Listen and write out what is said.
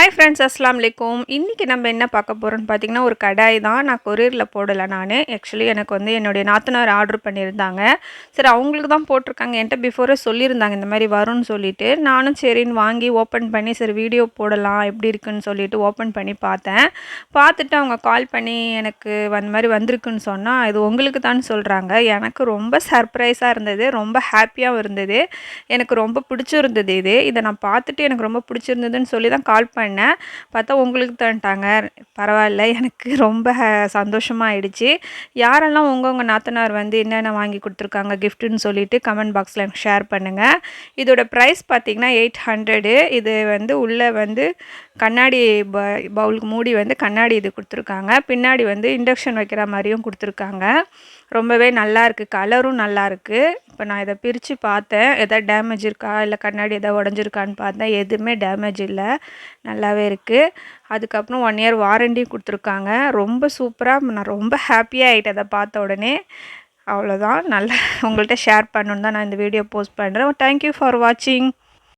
Hi friends, அஸ்ஸலாமு அலைக்கும். இன்றைக்கி நம்ம என்ன பார்க்க போகிறோம்னு பார்த்தீங்கன்னா, ஒரு கடாய் தான். நான் கொரியரில் போடலை. ஆக்சுவலி எனக்கு வந்து என்னுடைய நாத்தனார் ஆர்டர் பண்ணியிருந்தாங்க. சரி, அவங்களுக்கு தான் போட்டிருக்காங்க. என்கிட்ட பிஃபோரே சொல்லியிருந்தாங்க இந்த மாதிரி வரும்னு சொல்லிட்டு. நானும் சரின்னு வாங்கி ஓப்பன் பண்ணி சரி வீடியோ போடலாம் எப்படி இருக்குன்னு சொல்லிட்டு ஓப்பன் பண்ணி பார்த்தேன். பார்த்துட்டு அவங்க கால் பண்ணி எனக்கு அந்த மாதிரி வந்திருக்குன்னு சொன்னால் இது உங்களுக்கு தான் சொல்கிறாங்க. எனக்கு ரொம்ப சர்ப்ரைஸாக இருந்தது, ரொம்ப ஹாப்பியாகவும் இருந்தது. எனக்கு ரொம்ப பிடிச்சிருந்தது. இதை நான் பார்த்துட்டு எனக்கு ரொம்ப பிடிச்சிருந்ததுன்னு சொல்லி தான் கால் பண்ணேன். பார்த்தா உங்களுக்கு தான்ட்டாங்க. பரவாயில்ல, எனக்கு ரொம்ப சந்தோஷமாயிடுச்சு. யாரெல்லாம் உங்கள் நாத்தனார் வந்து என்னென்ன வாங்கி கொடுத்துருக்காங்க கிஃப்ட்டுன்னு சொல்லிட்டு கமெண்ட் பாக்ஸில் எனக்கு ஷேர் பண்ணுங்கள். இதோட ப்ரைஸ் பார்த்திங்கன்னா 800. இது வந்து உள்ளே வந்து கண்ணாடி பவுலுக்கு மூடி வந்து கண்ணாடி இது கொடுத்துருக்காங்க. பின்னாடி வந்து இண்டக்ஷன் வைக்கிற மாதிரியும் கொடுத்துருக்காங்க. ரொம்பவே நல்லாயிருக்கு, கலரும் நல்லாயிருக்கு. இப்போ நான் இதை பிரித்து பார்த்தேன், எதாவது டேமேஜ் இருக்கா இல்லை கண்ணாடி எதாவது உடஞ்சிருக்கான்னு பார்த்தேன். எதுவுமே டேமேஜ் இல்லை, நல்லாவே இருக்குது. அதுக்கப்புறம் 1 இயர் வாரண்டி கொடுத்துருக்காங்க. ரொம்ப சூப்பராக, நான் ரொம்ப ஹாப்பியாக ஆகிட்டேன் அதை பார்த்த உடனே. அவ்வளோதான், நல்லா உங்கள்கிட்ட ஷேர் பண்ணணுன்னு தான் நான் இந்த வீடியோ போஸ்ட் பண்ணுறேன். தேங்க்யூ ஃபார் வாட்சிங்.